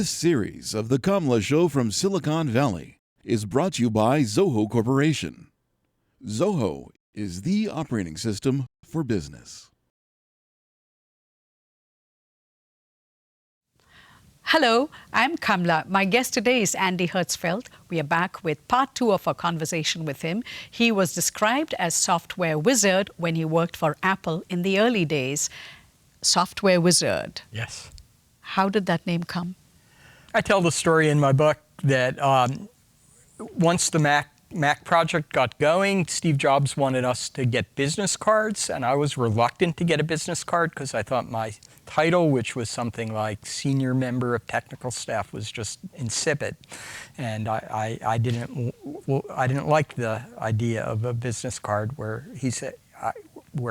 This series of The Kamla Show from Silicon Valley is brought to you by Zoho Corporation. Zoho is the operating system for business. Hello, I'm Kamla. My guest today is Andy Hertzfeld. We are back with part 2 of our conversation with him. He was described as software wizard when he worked for Apple in the early days. Software wizard. Yes. How did that name come? I tell the story in my book that once the Mac project got going, Steve Jobs wanted us to get business cards, and I was reluctant to get a business card because I thought my title, which was something like senior member of technical staff, was just insipid, and I didn't like the idea of a business card where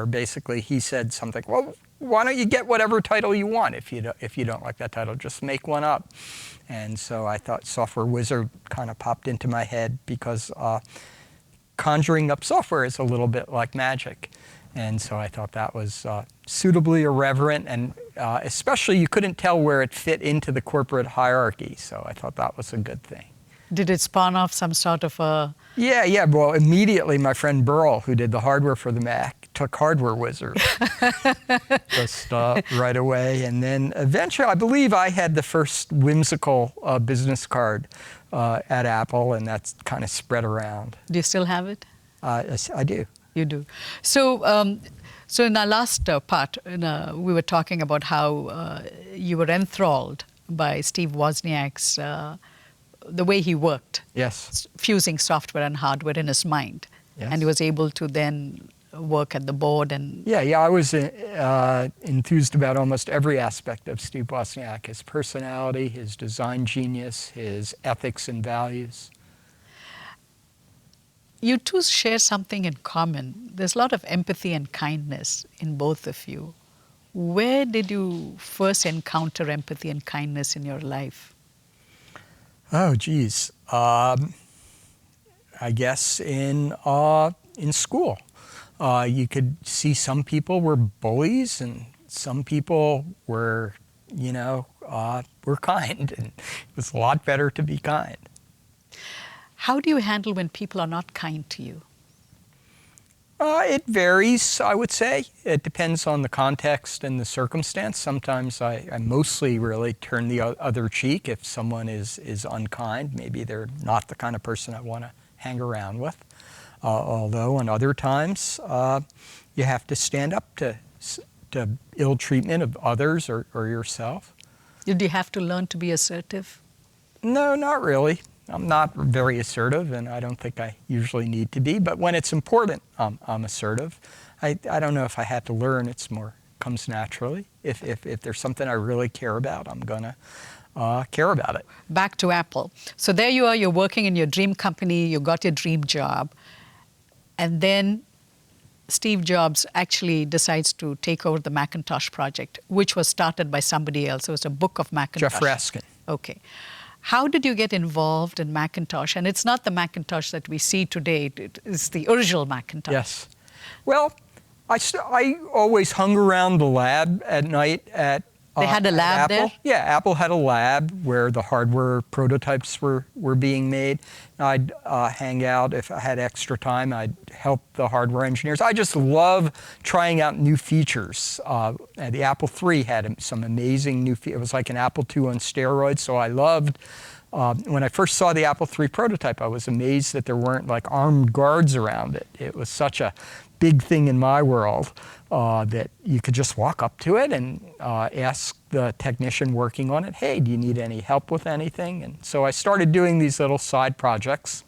basically he said something, well, why don't you get whatever title you want if you don't like that title, just make one up. And so I thought software wizard kind of popped into my head because conjuring up software is a little bit like magic. And so I thought that was suitably irreverent, and especially you couldn't tell where it fit into the corporate hierarchy. So I thought that was a good thing. Did it spawn off some sort of a... Yeah. Well, immediately my friend Burl, who did the hardware for the Mac, took Hardware Wizard just right away. And then eventually, I believe I had the first whimsical business card at Apple, and that's kind of spread around. Do you still have it? Yes, I do. You do. So, so in our last part, we were talking about how you were enthralled by Steve Wozniak's the way he worked. Yes. Fusing software and hardware in his mind. Yes. And he was able to then work at the board and... Yeah, I was enthused about almost every aspect of Steve Wozniak, his personality, his design genius, his ethics and values. You two share something in common. There's a lot of empathy and kindness in both of you. Where did you first encounter empathy and kindness in your life? Oh, geez. I guess in school. You could see some people were bullies and some people were, were kind. And it was a lot better to be kind. How do you handle when people are not kind to you? It varies, I would say. It depends on the context and the circumstance. Sometimes I mostly really turn the other cheek if someone is unkind. Maybe they're not the kind of person I want to hang around with. Although on other times, you have to stand up to ill treatment of others or yourself. Did you have to learn to be assertive? No, not really. I'm not very assertive, and I don't think I usually need to be. But when it's important, I'm assertive. I don't know if I had to learn. It's more comes naturally. If there's something I really care about, I'm gonna care about it. Back to Apple. So there you are. You're working in your dream company. You got your dream job, and then Steve Jobs actually decides to take over the Macintosh project, which was started by somebody else. It was a book of Macintosh. Jeff Raskin. Okay. How did you get involved in Macintosh? And it's not the Macintosh that we see today. It's the original Macintosh. Yes. Well, I always hung around the lab at night at They had a lab Apple. there? Yeah, Apple had a lab where the hardware prototypes were being made. I'd hang out. If I had extra time, I'd help the hardware engineers. I just love trying out new features. The Apple III had some amazing new features. It was like an Apple II on steroids, so I loved. When I first saw the Apple III prototype, I was amazed that there weren't like armed guards around it. It was such a big thing in my world that you could just walk up to it and ask the technician working on it, hey, do you need any help with anything? And so I started doing these little side projects.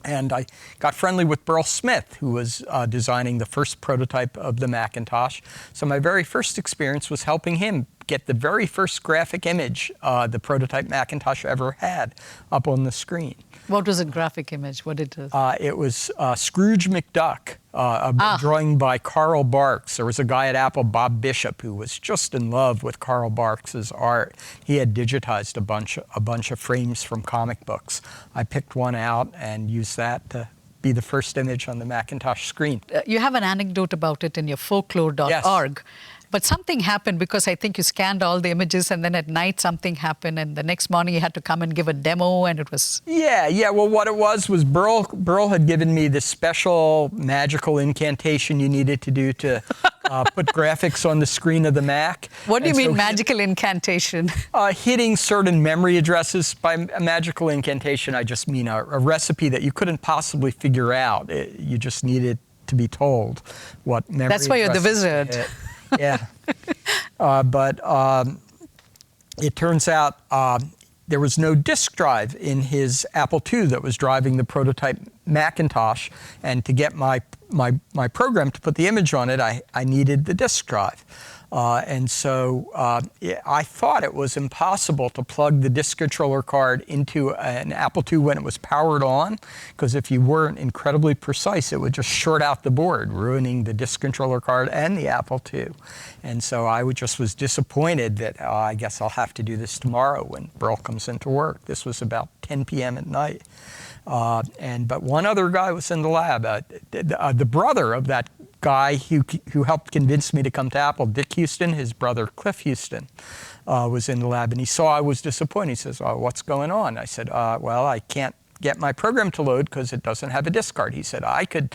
And I got friendly with Burl Smith, who was designing the first prototype of the Macintosh. So my very first experience was helping him get the very first graphic image the prototype Macintosh ever had up on the screen. What was a graphic image? What did it? It was Scrooge McDuck, a drawing by Carl Barks. There was a guy at Apple, Bob Bishop, who was just in love with Carl Barks's art. He had digitized a bunch of frames from comic books. I picked one out and used that to be the first image on the Macintosh screen. You have an anecdote about it in your folklore.org. Yes. But something happened because I think you scanned all the images and then at night something happened and the next morning you had to come and give a demo and it was... Yeah. Well, what it was Burl had given me this special magical incantation you needed to do to put graphics on the screen of the Mac. What do you mean magical incantation? Hitting certain memory addresses. By a magical incantation, I just mean a recipe that you couldn't possibly figure out. You just needed to be told what memory. That's why you're the wizard. Yeah. But it turns out there was no disk drive in his Apple II that was driving the prototype Macintosh. And to get my program to put the image on it, I needed the disk drive. And so I thought it was impossible to plug the disk controller card into an Apple II when it was powered on, because if you weren't incredibly precise, it would just short out the board, ruining the disk controller card and the Apple II. And so I just was disappointed that I guess I'll have to do this tomorrow when Burl comes into work. This was about 10 p.m. at night. But one other guy was in the lab, the brother of that guy who helped convince me to come to Apple, Dick Houston, his brother Cliff Houston, was in the lab, and he saw I was disappointed. He says, "Oh, what's going on?" I said, "Well, I can't get my program to load because it doesn't have a disk card." He said, I could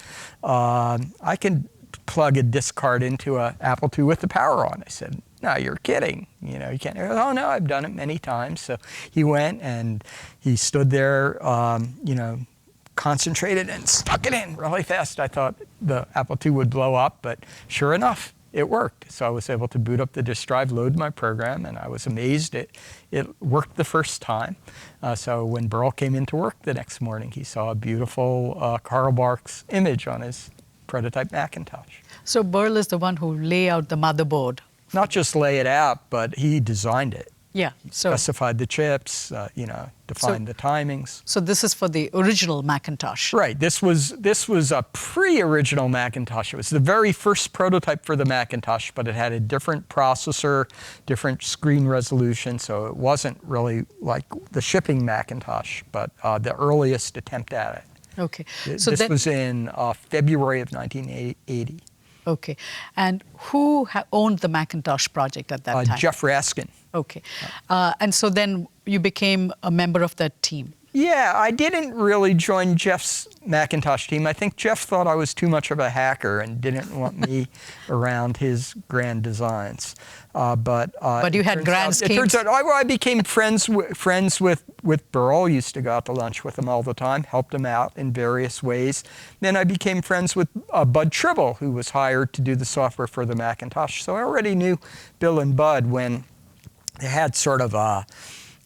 plug a disk card into an Apple II with the power on." I said, "No, you're kidding. You can't." "Oh, no, I've done it many times." So he went and he stood there, concentrated and stuck it in really fast. I thought the Apple II would blow up, but sure enough, it worked. So I was able to boot up the disk drive, load my program, and I was amazed it worked the first time. So when Burl came into work the next morning, he saw a beautiful Karl Barks image on his prototype Macintosh. So Burl is the one who lay out the motherboard. Not just lay it out, but he designed it. Yeah. So specified the chips, defined the timings. So this is for the original Macintosh. Right. This was a pre-original Macintosh. It was the very first prototype for the Macintosh, but it had a different processor, different screen resolution, so it wasn't really like the shipping Macintosh, but the earliest attempt at it. Okay. So this was in February of 1980. Okay. And who owned the Macintosh project at that time? Jeff Raskin. Okay. And so then you became a member of that team. Yeah, I didn't really join Jeff's Macintosh team. I think Jeff thought I was too much of a hacker and didn't want me around his grand designs. But you had grand schemes. It turns out I became friends with Burl. Used to go out to lunch with him all the time, helped him out in various ways. Then I became friends with Bud Tribble, who was hired to do the software for the Macintosh. So I already knew Bill and Bud when they had sort of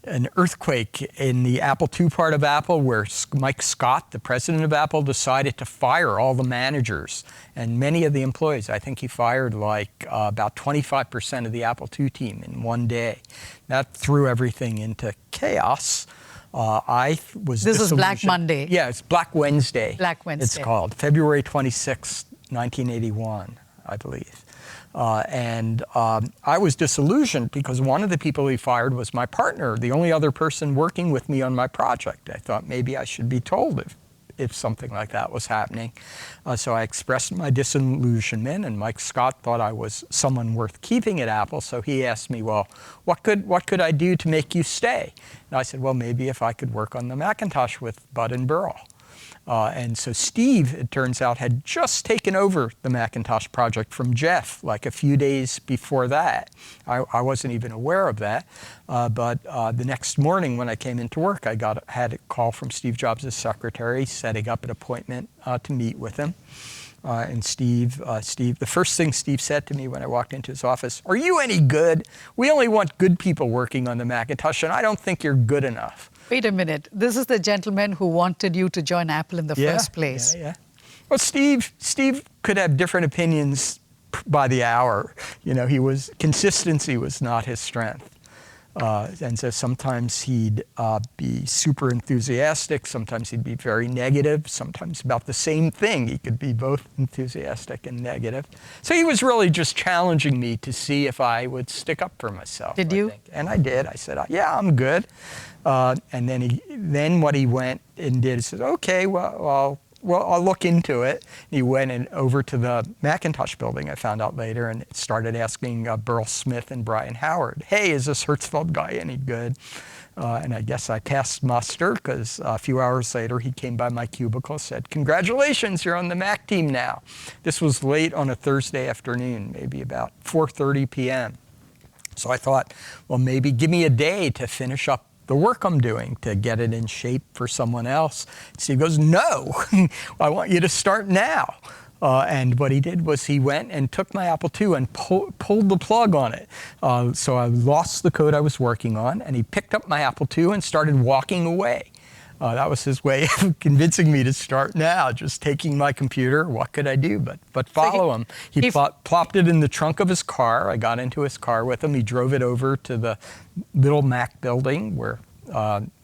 an earthquake in the Apple II part of Apple where Mike Scott, the president of Apple, decided to fire all the managers and many of the employees. I think he fired like about 25% of the Apple II team in one day. That threw everything into chaos. This is Black Monday. Yeah, it's Black Wednesday. Black Wednesday. It's called February 26, 1981, I believe. I was disillusioned because one of the people he fired was my partner, the only other person working with me on my project. I thought maybe I should be told if something like that was happening. So I expressed my disillusionment, and Mike Scott thought I was someone worth keeping at Apple. So he asked me, "Well, what could I do to make you stay?" And I said, "Well, maybe if I could work on the Macintosh with Bud and Burl." And so Steve, it turns out, had just taken over the Macintosh project from Jeff like a few days before that. I wasn't even aware of that. But the next morning when I came into work, I had a call from Steve Jobs' secretary setting up an appointment to meet with him. And Steve, the first thing Steve said to me when I walked into his office, "Are you any good? We only want good people working on the Macintosh, and I don't think you're good enough." Wait a minute. This is the gentleman who wanted you to join Apple in the first place. Yeah. Well, Steve could have different opinions by the hour. Consistency was not his strength. And so sometimes he'd be super enthusiastic, sometimes he'd be very negative, sometimes about the same thing. He could be both enthusiastic and negative. So he was really just challenging me to see if I would stick up for myself. Did you? And I did. I said, "Yeah, I'm good." And then what he went and did is said, "Okay, well, well, I'll look into it. He went over to the Macintosh building, I found out later, and started asking Burl Smith and Brian Howard, hey, is this Hertzfeld guy any good? And I guess I passed muster, because a few hours later he came by my cubicle and said, congratulations, you're on the Mac team now. This was late on a Thursday afternoon, maybe about 4:30 p.m. So I thought, well, maybe give me a day to finish up the work I'm doing, to get it in shape for someone else. Steve goes, no, I want you to start now. And what he did was he went and took my Apple II and pulled the plug on it. So I lost the code I was working on, and he picked up my Apple II and started walking away. That was his way of convincing me to start now, just taking my computer. What could I do but follow him? He plopped it in the trunk of his car. I got into his car with him. He drove it over to the little Mac building where,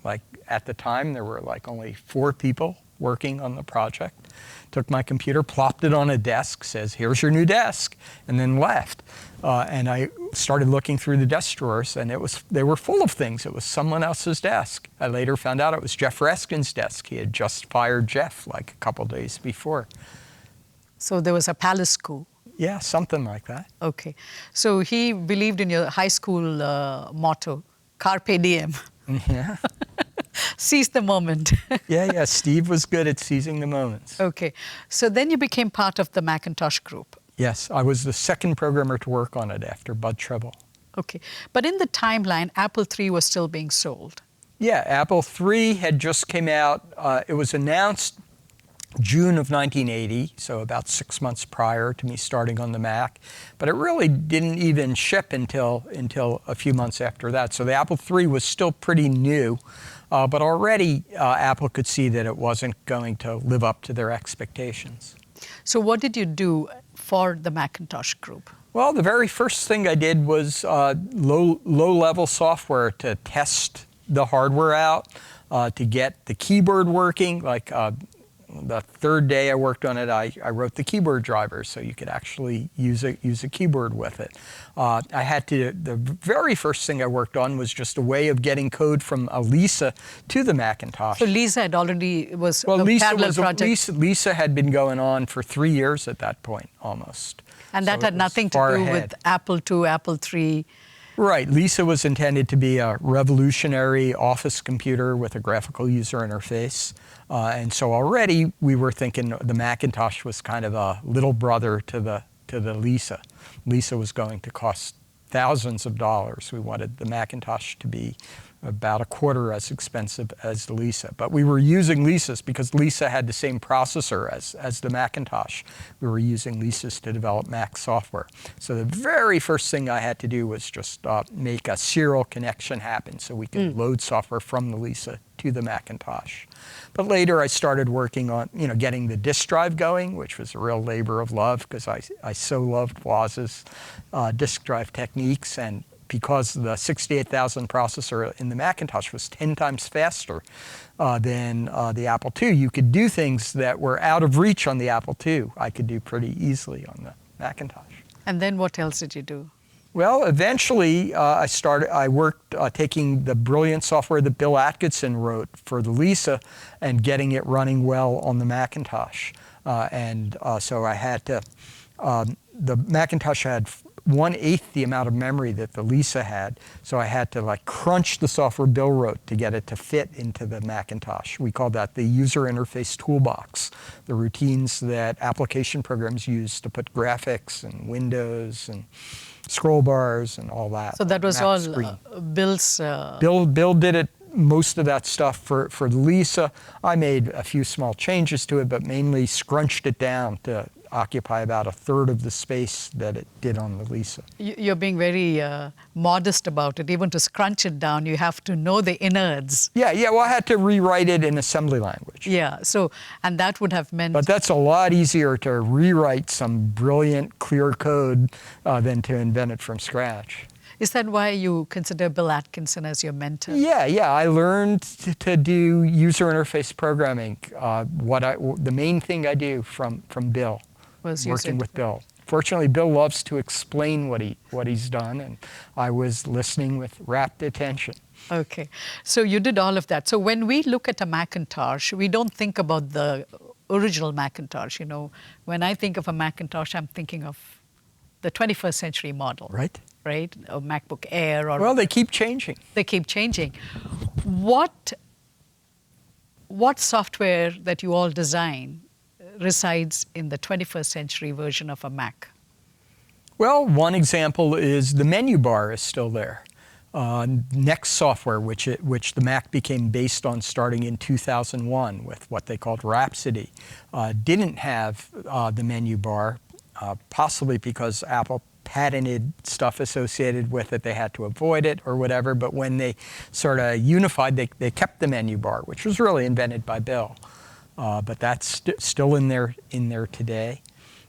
like at the time, there were like only 4 people working on the project. Took my computer, plopped it on a desk, says, here's your new desk, and then left. And I started looking through the desk drawers, and they were full of things. It was someone else's desk. I later found out it was Jeff Raskin's desk. He had just fired Jeff like a couple days before. So there was a palace coup. Yeah, something like that. Okay. So he believed in your high school motto, carpe diem. Yeah. Seize the moment. Yeah, Steve was good at seizing the moments. Okay. So then you became part of the Macintosh group. Yes, I was the second programmer to work on it after Bud Treble. Okay. But in the timeline, Apple III was still being sold. Yeah, Apple III had just came out. It was announced June of 1980, so about 6 months prior to me starting on the Mac. But it really didn't even ship until a few months after that. So the Apple III was still pretty new. But already Apple could see that it wasn't going to live up to their expectations. So what did you do for the Macintosh group? Well, the very first thing I did was low-level software to test the hardware out, to get the keyboard working. Like the third day I worked on it, I wrote the keyboard drivers so you could actually use a keyboard with it. The very first thing I worked on was just a way of getting code from a Lisa to the Macintosh. So Lisa had already was a parallel project. Lisa had been going on for 3 years at that point, almost. And that had nothing to do with Apple II, Apple III. Right. Lisa was intended to be a revolutionary office computer with a graphical user interface. And so already we were thinking the Macintosh was kind of a little brother to the Lisa. Lisa was going to cost thousands of dollars. We wanted the Macintosh to be about a quarter as expensive as the Lisa. But we were using Lisas because Lisa had the same processor as the Macintosh. We were using Lisas to develop Mac software. So the very first thing I had to do was just make a serial connection happen so we could load software from the Lisa to the Macintosh. But later I started working on getting the disk drive going, which was a real labor of love because I so loved Woz's disk drive techniques, and because the 68,000 processor in the Macintosh was 10 times faster than the Apple II, you could do things that were out of reach on the Apple II. I could do pretty easily on the Macintosh. And then what else did you do? Well, eventually I worked taking the brilliant software that Bill Atkinson wrote for the Lisa and getting it running well on the Macintosh. So I had to, the Macintosh had 1/8 the amount of memory that the Lisa had. So I had to crunch the software Bill wrote to get it to fit into the Macintosh. We called that the user interface toolbox, the routines that application programs use to put graphics and windows and scroll bars and all that. So that was all Bill's... Bill did it, most of that stuff for the Lisa. I made a few small changes to it, but mainly scrunched it down to occupy about 1/3 of the space that it did on the Lisa. You're being very modest about it. Even to scrunch it down, you have to know the innards. Yeah, well, I had to rewrite it in assembly language. Yeah, and that would have meant... But that's a lot easier to rewrite some brilliant, clear code than to invent it from scratch. Is that why you consider Bill Atkinson as your mentor? Yeah. I learned to do user interface programming. The main thing I do from Bill, working with Bill. Fortunately, Bill loves to explain what he's done, and I was listening with rapt attention. Okay, so you did all of that. So when we look at a Macintosh, we don't think about the original Macintosh. You know, when I think of a Macintosh, I'm thinking of the 21st century model. Right. Right? A MacBook Air. Or Well, they keep changing. They keep changing. What software that you all design resides in the 21st century version of a Mac? Well, one example is the menu bar is still there. Next software, which the Mac became based on starting in 2001 with what they called Rhapsody, didn't have the menu bar, possibly because Apple patented stuff associated with it. They had to avoid it or whatever. But when they sort of unified, they kept the menu bar, which was really invented by Bill. But that's still in there today.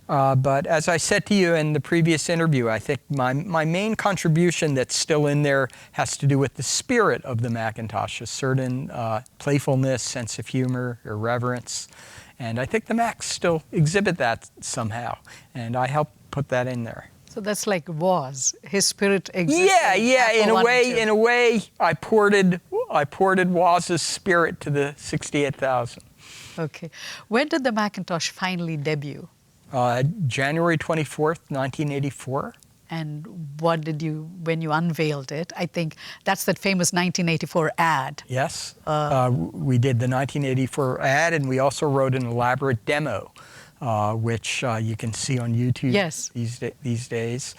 But as I said to you in the previous interview, I think my main contribution that's still in there has to do with the spirit of the Macintosh, a certain playfulness, sense of humor, irreverence. And I think the Macs still exhibit that somehow. And I helped put that in there. So that's like Woz. His spirit exists. Yeah. In a way, I ported Woz's spirit to the 68,000. Okay. When did the Macintosh finally debut? January 24th, 1984. And what did you, when you unveiled it, I think that's that famous 1984 ad. Yes, we did the 1984 ad, and we also wrote an elaborate demo, which you can see on YouTube these days.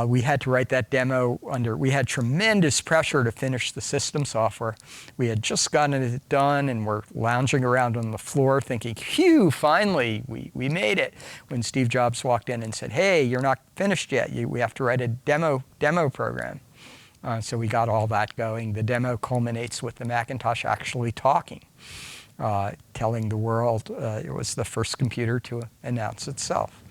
We had to write that demo we had tremendous pressure to finish the system software. We had just gotten it done, and we're lounging around on the floor thinking, phew, finally, we made it. When Steve Jobs walked in and said, hey, you're not finished yet. We have to write a demo program. So we got all that going. The demo culminates with the Macintosh actually talking, telling the world it was the first computer to announce itself.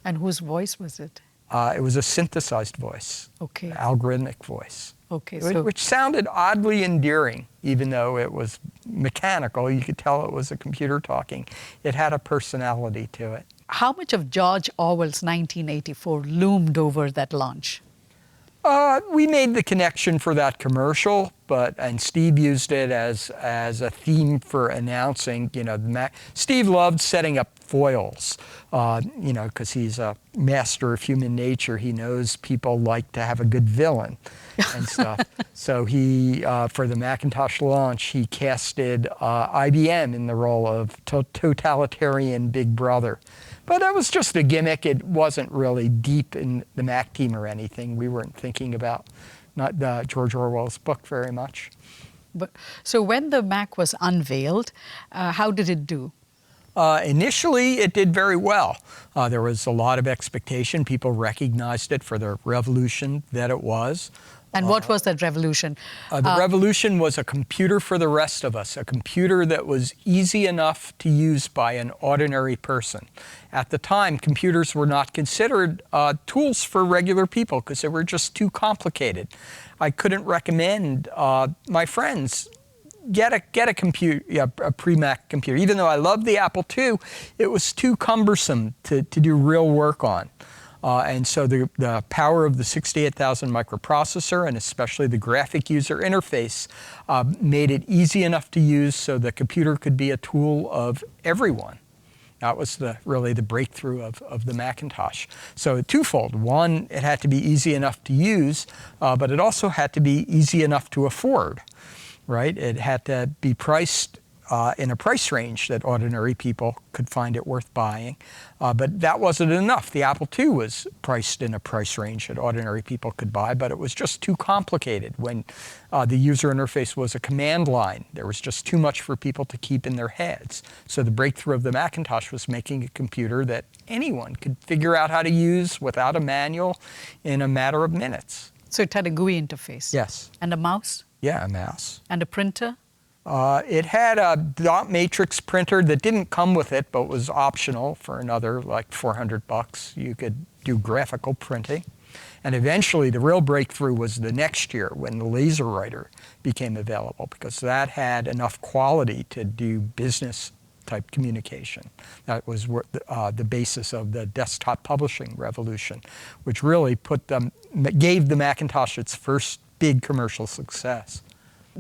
And whose voice was it? It was a synthesized voice, algorithmic voice, which sounded oddly endearing, even though it was mechanical. You could tell it was a computer talking. It had a personality to it. How much of George Orwell's 1984 loomed over that launch? We made the connection for that commercial, and Steve used it as a theme for announcing, the Mac. Steve loved setting up foils, because he's a master of human nature. He knows people like to have a good villain and stuff. So he, for the Macintosh launch, he casted IBM in the role of totalitarian big brother. But that was just a gimmick. It wasn't really deep in the Mac team or anything. We weren't thinking about George Orwell's book very much. So when the Mac was unveiled, how did it do? Initially, it did very well. There was a lot of expectation. People recognized it for the revolution that it was. And what was that revolution? The revolution was a computer for the rest of us, a computer that was easy enough to use by an ordinary person. At the time, computers were not considered tools for regular people because they were just too complicated. I couldn't recommend my friends get a pre-Mac computer. Even though I loved the Apple II, it was too cumbersome to do real work on. And so the power of the 68,000 microprocessor, and especially the graphic user interface, made it easy enough to use so the computer could be a tool of everyone. That was really the breakthrough of the Macintosh. So twofold. One, it had to be easy enough to use, but it also had to be easy enough to afford, right? It had to be priced in a price range that ordinary people could find it worth buying. But that wasn't enough. The Apple II was priced in a price range that ordinary people could buy, but it was just too complicated. When the user interface was a command line, there was just too much for people to keep in their heads. So the breakthrough of the Macintosh was making a computer that anyone could figure out how to use without a manual in a matter of minutes. So it had a GUI interface? Yes. And a mouse? Yeah, a mouse. And a printer? It had a dot matrix printer that didn't come with it, but was optional for another like $400. You could do graphical printing. And eventually the real breakthrough was the next year when the laser writer became available, because that had enough quality to do business type communication. That was the basis of the desktop publishing revolution, which really gave the Macintosh its first big commercial success.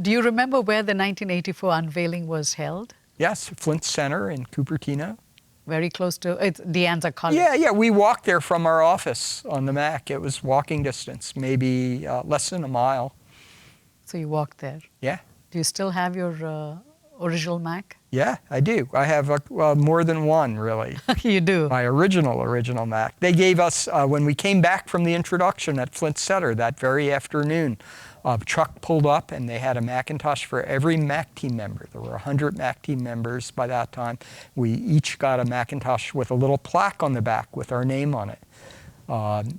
Do you remember where the 1984 unveiling was held? Yes, Flint Center in Cupertino. Very close to it's De Anza College. Yeah, we walked there from our office on the Mac. It was walking distance, maybe less than a mile. So you walked there. Yeah. Do you still have your original Mac? Yeah, I do. I have more than one, really. You do? My original Mac. They gave us, when we came back from the introduction at Flint Center that very afternoon, a truck pulled up and they had a Macintosh for every Mac team member. There were 100 Mac team members by that time. We each got a Macintosh with a little plaque on the back with our name on it.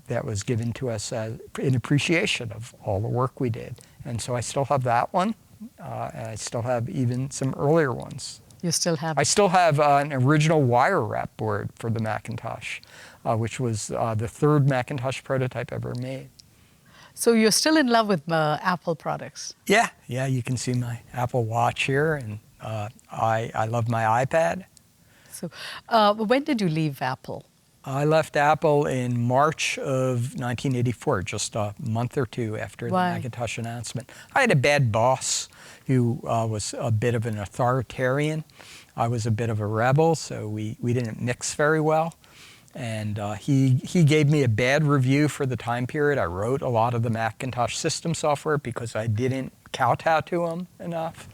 That was given to us in appreciation of all the work we did. And so I still have that one, and I still have even some earlier ones. You still have I still have an original wire wrap board for the Macintosh, which was the third Macintosh prototype ever made. So you're still in love with Apple products? Yeah, you can see my Apple Watch here, and I love my iPad. So when did you leave Apple? I left Apple in March of 1984, just a month or two after the Macintosh announcement. I had a bad boss who was a bit of an authoritarian. I was a bit of a rebel, so we didn't mix very well. And he gave me a bad review for the time period. I wrote a lot of the Macintosh system software because I didn't kowtow to him enough.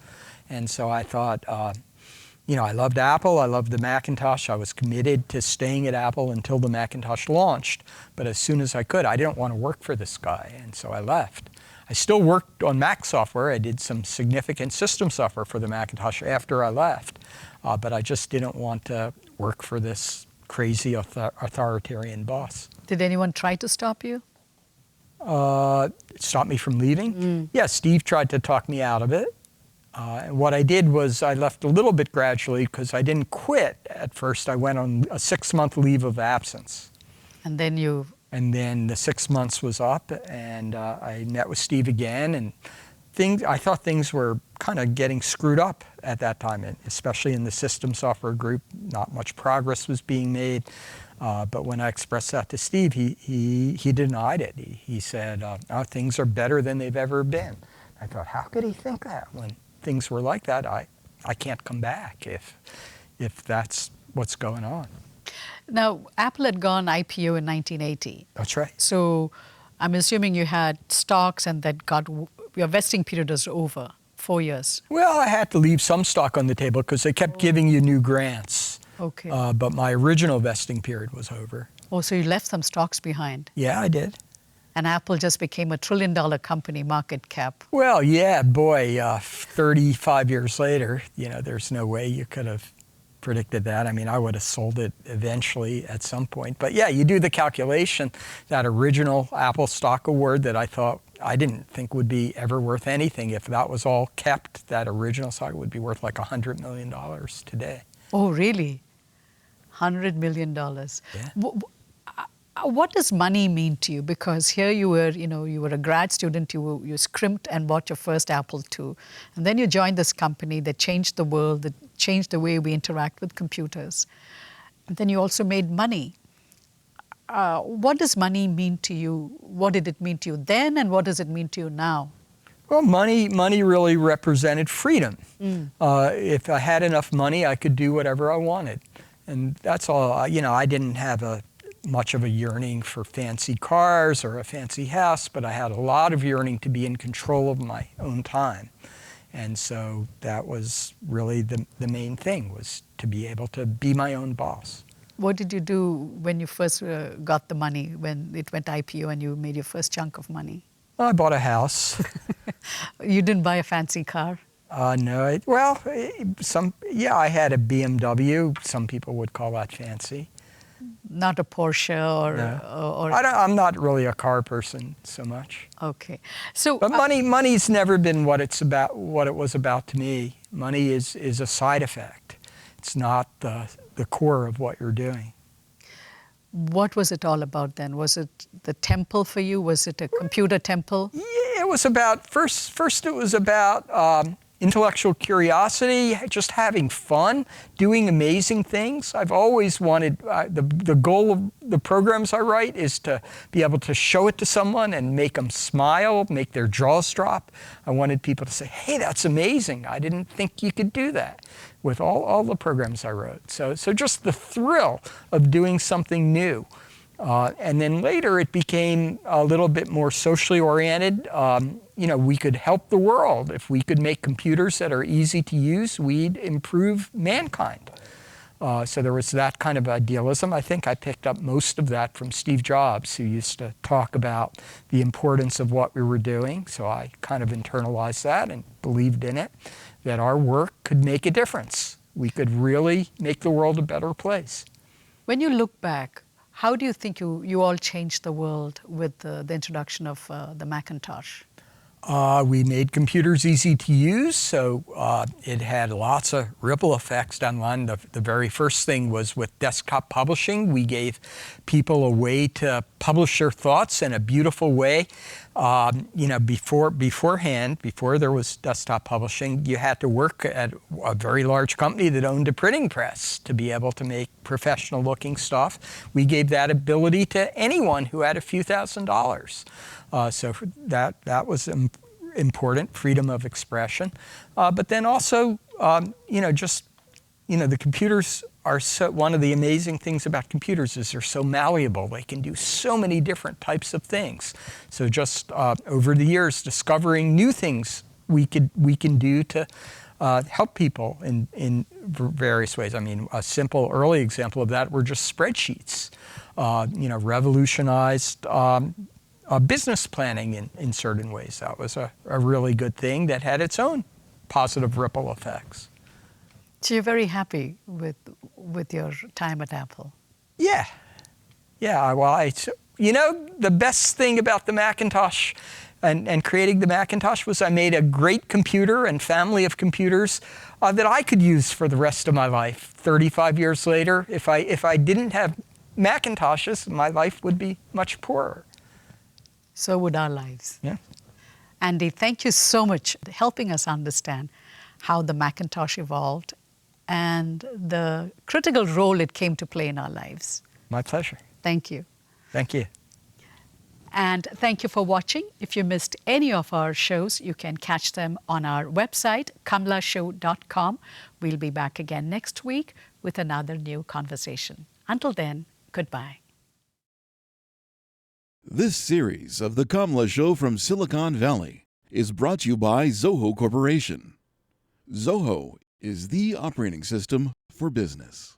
And so I thought, I loved Apple, I loved the Macintosh. I was committed to staying at Apple until the Macintosh launched. But as soon as I could, I didn't want to work for this guy, and so I left. I still worked on Mac software. I did some significant system software for the Macintosh after I left. But I just didn't want to work for this crazy authoritarian boss. Did anyone try to stop you? Stop me from leaving? Yeah, Steve tried to talk me out of it. And what I did was I left a little bit gradually because I didn't quit at first. I went on a 6-month leave of absence. And then you... And then the 6 months was up, and I met with Steve again, and I thought things were kind of getting screwed up at that time, especially in the system software group. Not much progress was being made. But when I expressed that to Steve, he denied it. He said, things are better than they've ever been. I thought, how could he think that? When things were like that, I can't come back if that's what's going on. Now, Apple had gone IPO in 1980. That's right. So I'm assuming you had stocks and that your vesting period was over, 4 years. Well, I had to leave some stock on the table because they kept giving you new grants. Okay. But my original vesting period was over. Oh, so you left some stocks behind. Yeah, I did. And Apple just became a $1 trillion company, market cap. Well, yeah, boy, 35 years later, there's no way you could have predicted that. I mean, I would have sold it eventually at some point. But yeah, you do the calculation, that original Apple stock award that I didn't think would be ever worth anything. If that was all kept, that original stock would be worth like $100 million today. Oh, really? $100 million. Yeah. What does money mean to you? Because here you were a grad student, you scrimped and bought your first Apple II. And then you joined this company that changed the world, that changed the way we interact with computers. And then you also made money. What does money mean to you? What did it mean to you then, and what does it mean to you now? Well, money really represented freedom. If I had enough money, I could do whatever I wanted. And that's all. I didn't have much of a yearning for fancy cars or a fancy house, but I had a lot of yearning to be in control of my own time. And so that was really the main thing, was to be able to be my own boss. What did you do when you first got the money, when it went IPO and you made your first chunk of money? Well, I bought a house. You didn't buy a fancy car? No. I had a BMW. Some people would call that fancy. Not a Porsche or... No. I'm not really a car person so much. Okay. So, but money's never been what it was about to me. Money is a side effect. It's not the core of what you're doing. What was it all about then? Was it the temple for you? Was it a computer temple? Yeah, it was about, first it was about intellectual curiosity, just having fun, doing amazing things. I've always wanted, the goal of the programs I write is to be able to show it to someone and make them smile, make their jaws drop. I wanted people to say, hey, that's amazing. I didn't think you could do that. with all the programs I wrote. So just the thrill of doing something new. And then later it became a little bit more socially oriented. We could help the world. If we could make computers that are easy to use, we'd improve mankind. So there was that kind of idealism. I think I picked up most of that from Steve Jobs, who used to talk about the importance of what we were doing. So I kind of internalized that and believed in it, that our work could make a difference. We could really make the world a better place. When you look back, how do you think you all changed the world with the introduction of the Macintosh? We made computers easy to use, so it had lots of ripple effects down the line. The very first thing was with desktop publishing. We gave people a way to publish their thoughts in a beautiful way. Beforehand, before there was desktop publishing, you had to work at a very large company that owned a printing press to be able to make professional-looking stuff. We gave that ability to anyone who had a few $1,000s. So that was important, freedom of expression. But then also, the computers are one of the amazing things about computers is they're so malleable. They can do so many different types of things. So just over the years, discovering new things we can do to help people in various ways. I mean, a simple early example of that were just spreadsheets. Revolutionized business planning in certain ways. That was a really good thing that had its own positive ripple effects. So you're very happy with your time at Apple? Yeah. Well, the best thing about the Macintosh and creating the Macintosh was I made a great computer and family of computers that I could use for the rest of my life. 35 years later, if I didn't have Macintoshes, my life would be much poorer. So would our lives. Yeah. Andy, thank you so much for helping us understand how the Macintosh evolved and the critical role it came to play in our lives. My pleasure. Thank you. Thank you. And thank you for watching. If you missed any of our shows, you can catch them on our website, kamlashow.com. We'll be back again next week with another new conversation. Until then, goodbye. This series of The Kamla Show from Silicon Valley is brought to you by Zoho Corporation. Zoho is the operating system for business.